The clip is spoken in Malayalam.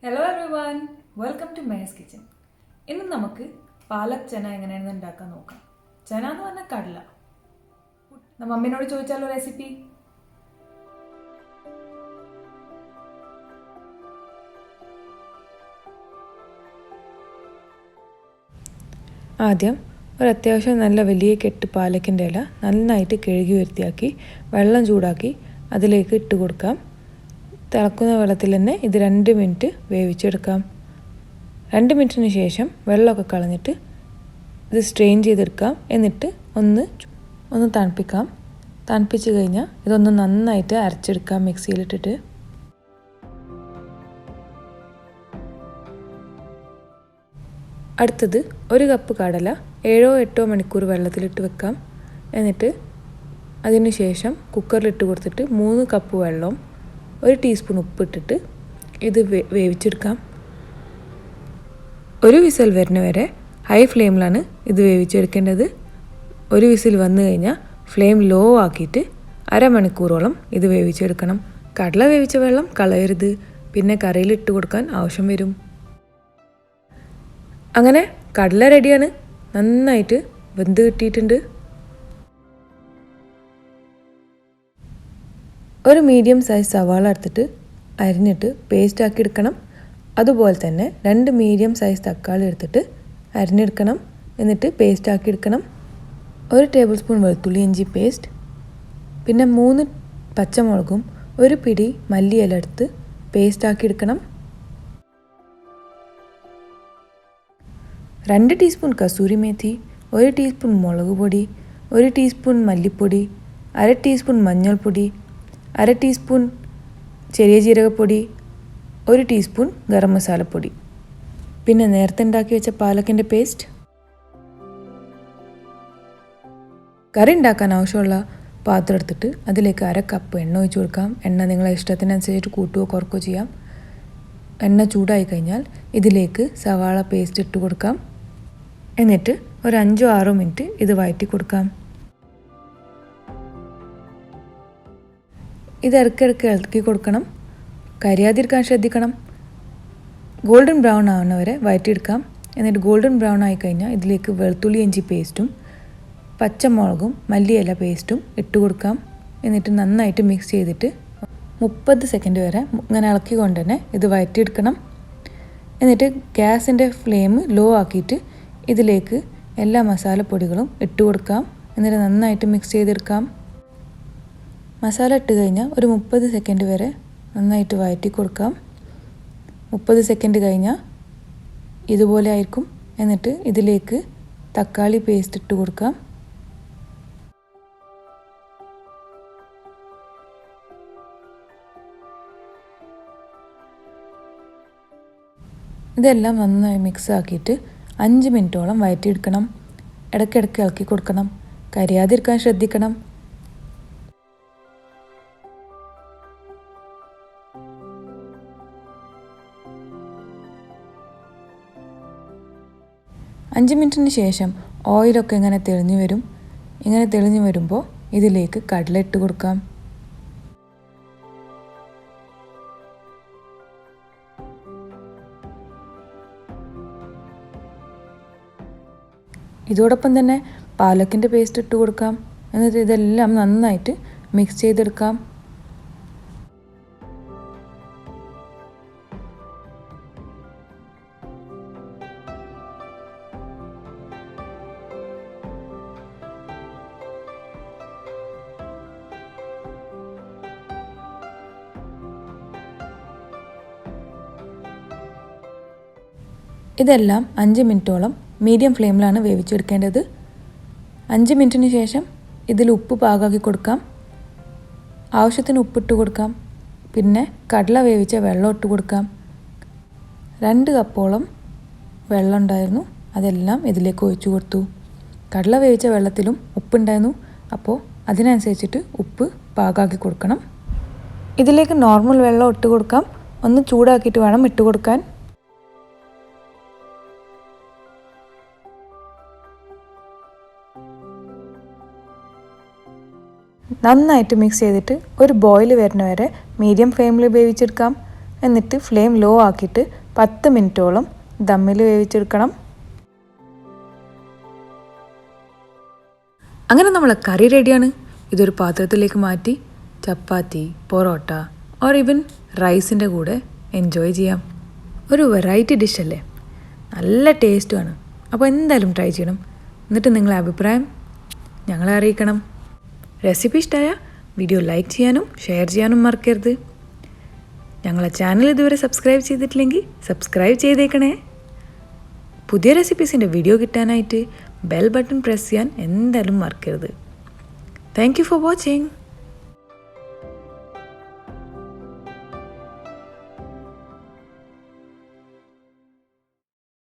Hello everyone, welcome to Mehar'skitchen. ഇന്ന് നമുക്ക് പാലക് ചന എങ്ങനെയാണെന്ന് ഉണ്ടാക്കാൻ നോക്കാം. ചന എന്ന് പറഞ്ഞാൽ കടല. നമ്മ അമ്മയോട് ചോദിച്ചാലോ റെസിപ്പി? ആദ്യം ഒരു അത്യാവശ്യം നല്ല വലിയ കെട്ട് പാലക്കിൻ്റെ ഇല നന്നായിട്ട് കഴുകി വൃത്തിയാക്കി വെള്ളം ചൂടാക്കി അതിലേക്ക് ഇട്ട് കൊടുക്കാം. തിളക്കുന്ന വെള്ളത്തിൽ തന്നെ ഇത് 2 മിനിറ്റ് വേവിച്ചെടുക്കാം. 2 മിനിറ്റിന് ശേഷം വെള്ളമൊക്കെ കളഞ്ഞിട്ട് ഇത് സ്ട്രെയിൻ ചെയ്തെടുക്കാം. എന്നിട്ട് ഒന്ന് തണുപ്പിക്കാം. തണുപ്പിച്ച് കഴിഞ്ഞാൽ ഇതൊന്ന് നന്നായിട്ട് അരച്ചെടുക്കാം മിക്സിയിലിട്ടിട്ട്. അടുത്തത് 1 കപ്പ് കടല 7-8 മണിക്കൂർ വെള്ളത്തിലിട്ട് വെക്കാം. എന്നിട്ട് അതിന് ശേഷം കുക്കറിലിട്ട് കൊടുത്തിട്ട് 3 കപ്പ് വെള്ളവും 1 ടീസ്പൂൺ ഉപ്പിട്ടിട്ട് ഇത് വേവിച്ചെടുക്കാം. 1 വിസിൽ വരുന്ന വരെ ഹൈ ഫ്ലെയിമിലാണ് ഇത് വേവിച്ചെടുക്കേണ്ടത്. 1 വിസിൽ വന്നു കഴിഞ്ഞാൽ ഫ്ലെയിം ലോ ആക്കിയിട്ട് അരമണിക്കൂറോളം ഇത് വേവിച്ചെടുക്കണം. കടല വേവിച്ച വെള്ളം കളയരുത്, പിന്നെ കറിയിലിട്ട് കൊടുക്കാൻ ആവശ്യം വരും. അങ്ങനെ കടല റെഡിയാണ്, നന്നായിട്ട് വെന്ത് കിട്ടിയിട്ടുണ്ട്. ഒരു മീഡിയം സൈസ് സവാള എടുത്തിട്ട് അരിഞ്ഞിട്ട് പേസ്റ്റ് ആക്കി എടുക്കണം. അതുപോലെ തന്നെ 2 മീഡിയം സൈസ് തക്കാളി എടുത്തിട്ട് അരിഞ്ഞെടുക്കണം, എന്നിട്ട് പേസ്റ്റ് ആക്കി എടുക്കണം. 1 ടേബിൾ സ്പൂൺ വെളുത്തുള്ളി ഇഞ്ചി പേസ്റ്റ്, പിന്നെ 3 പച്ചമുളകും 1 പിടി മല്ലിയില എടുത്ത് പേസ്റ്റ് ആക്കി എടുക്കണം. 2 ടീസ്പൂൺ കസൂരി മേത്തി, 1 ടീസ്പൂൺ മുളക് പൊടി, 1 ടീസ്പൂൺ മല്ലിപ്പൊടി, 1/2 ടീസ്പൂൺ മഞ്ഞൾപ്പൊടി, 1/2 ടീസ്പൂൺ ചെറിയ ജീരകപ്പൊടി, 1 ടീസ്പൂൺ ഗരം മസാലപ്പൊടി, പിന്നെ നേരത്തെ ഉണ്ടാക്കി വെച്ച പാലക്കിൻ്റെ പേസ്റ്റ്. കറി ഉണ്ടാക്കാൻ ആവശ്യമുള്ള പാത്രം എടുത്തിട്ട് അതിലേക്ക് 1/2 കപ്പ് എണ്ണ ഒഴിച്ച് കൊടുക്കാം. എണ്ണ നിങ്ങളെ ഇഷ്ടത്തിനനുസരിച്ച് കൂട്ടുകയോ കുറക്കുകയോ ചെയ്യാം. എണ്ണ ചൂടായി കഴിഞ്ഞാൽ ഇതിലേക്ക് സവാള പേസ്റ്റ് ഇട്ട് കൊടുക്കാം. എന്നിട്ട് ഒരു 5-6 മിനിറ്റ് ഇത് വഴറ്റി കൊടുക്കാം. ഇത് ഇടയ്ക്കിടയ്ക്ക് ഇളക്കി കൊടുക്കണം, കരിയാതിരിക്കാൻ ശ്രദ്ധിക്കണം. ഗോൾഡൻ ബ്രൗൺ ആവുന്നവരെ വഴറ്റിയെടുക്കാം. എന്നിട്ട് ഗോൾഡൻ ബ്രൗൺ ആയി കഴിഞ്ഞാൽ ഇതിലേക്ക് വെളുത്തുള്ളി ഇഞ്ചി പേസ്റ്റും പച്ചമുളകും മല്ലിയില പേസ്റ്റും ഇട്ട് കൊടുക്കാം. എന്നിട്ട് നന്നായിട്ട് മിക്സ് ചെയ്തിട്ട് 30 സെക്കൻഡ് വരെ ഇങ്ങനെ ഇളക്കിക്കൊണ്ട് തന്നെ ഇത് വഴറ്റിയെടുക്കണം. എന്നിട്ട് ഗ്യാസിൻ്റെ ഫ്ലെയിം ലോ ആക്കിയിട്ട് ഇതിലേക്ക് എല്ലാ മസാലപ്പൊടികളും ഇട്ട് കൊടുക്കാം. എന്നിട്ട് നന്നായിട്ട് മിക്സ് ചെയ്തെടുക്കാം. മസാല ഇട്ട് കഴിഞ്ഞാൽ ഒരു 30 സെക്കൻഡ് വരെ നന്നായിട്ട് വഴറ്റി കൊടുക്കാം. 30 സെക്കൻഡ് കഴിഞ്ഞാൽ ഇതുപോലെ ആയിരിക്കും. എന്നിട്ട് ഇതിലേക്ക് തക്കാളി പേസ്റ്റ് ഇട്ട് കൊടുക്കാം. ഇതെല്ലാം നന്നായി മിക്സ് ആക്കിയിട്ട് 5 മിനിറ്റോളം വഴറ്റിയെടുക്കണം. ഇടയ്ക്കിടയ്ക്ക് ഇളക്കി കൊടുക്കണം, കരിയാതിരിക്കാൻ ശ്രദ്ധിക്കണം. അഞ്ച് മിനിറ്റിന് ശേഷം ഓയിലൊക്കെ ഇങ്ങനെ തെളിഞ്ഞു വരും. ഇങ്ങനെ തെളിഞ്ഞു വരുമ്പോൾ ഇതിലേക്ക് കടല ഇട്ട് കൊടുക്കാം. ഇതോടൊപ്പം തന്നെ പാലക്കിൻ്റെ പേസ്റ്റ് ഇട്ട് കൊടുക്കാം. എന്നിട്ട് ഇതെല്ലാം നന്നായിട്ട് മിക്സ് ചെയ്തെടുക്കാം. ഇതെല്ലാം 5 മിനിറ്റോളം മീഡിയം ഫ്ലെയിമിലാണ് വേവിച്ചെടുക്കേണ്ടത്. 5 മിനിറ്റിന് ശേഷം ഇതിൽ ഉപ്പ് പാകാക്കി കൊടുക്കാം. ആവശ്യത്തിന് ഉപ്പിട്ട് കൊടുക്കാം. പിന്നെ കടല വേവിച്ച വെള്ളം ഇട്ട് കൊടുക്കാം. 2 കപ്പോളം വെള്ളം ഉണ്ടായിരുന്നു, അതെല്ലാം ഇതിലേക്ക് ഒഴിച്ചു കൊടുത്തു. കടല വേവിച്ച വെള്ളത്തിലും ഉപ്പുണ്ടായിരുന്നു, അപ്പോൾ അതിനനുസരിച്ചിട്ട് ഉപ്പ് പാകാക്കി കൊടുക്കണം. ഇതിലേക്ക് നോർമൽ വെള്ളം ഇട്ട് കൊടുക്കാം. ഒന്ന് ചൂടാക്കിയിട്ട് വേണം ഇട്ട് കൊടുക്കാൻ. നന്നായിട്ട് മിക്സ് ചെയ്തിട്ട് ഒരു ബോയിൽ വരുന്ന വരെ മീഡിയം ഫ്ലെയിമിൽ വേവിച്ചെടുക്കാം. എന്നിട്ട് ഫ്ലെയിം ലോ ആക്കിയിട്ട് 10 മിനിറ്റോളം ദമ്മിൽ വേവിച്ചെടുക്കണം. അങ്ങനെ നമ്മളെ കറി റെഡിയാണ്. ഇതൊരു പാത്രത്തിലേക്ക് മാറ്റി ചപ്പാത്തി, പൊറോട്ട ഓർ ഈവൻ റൈസിൻ്റെ കൂടെ എൻജോയ് ചെയ്യാം. ഒരു വെറൈറ്റി ഡിഷല്ലേ, നല്ല ടേസ്റ്റുമാണ്. അപ്പോൾ എന്തായാലും ട്രൈ ചെയ്യണം. എന്നിട്ട് നിങ്ങളെ അഭിപ്രായം ഞങ്ങളെ അറിയിക്കണം. റെസിപ്പി ഇഷ്ടമായ വീഡിയോ ലൈക്ക് ചെയ്യാനും ഷെയർ ചെയ്യാനും മറക്കരുത്. ഞങ്ങളെ ചാനൽ ഇതുവരെ സബ്സ്ക്രൈബ് ചെയ്തിട്ടില്ലെങ്കിൽ സബ്സ്ക്രൈബ് ചെയ്തേക്കണേ. പുതിയ റെസിപ്പീസിൻ്റെ വീഡിയോ കിട്ടാനായിട്ട് ബെൽ ബട്ടൺ പ്രസ് ചെയ്യാൻ എന്തായാലും മറക്കരുത്. Thank you for watching.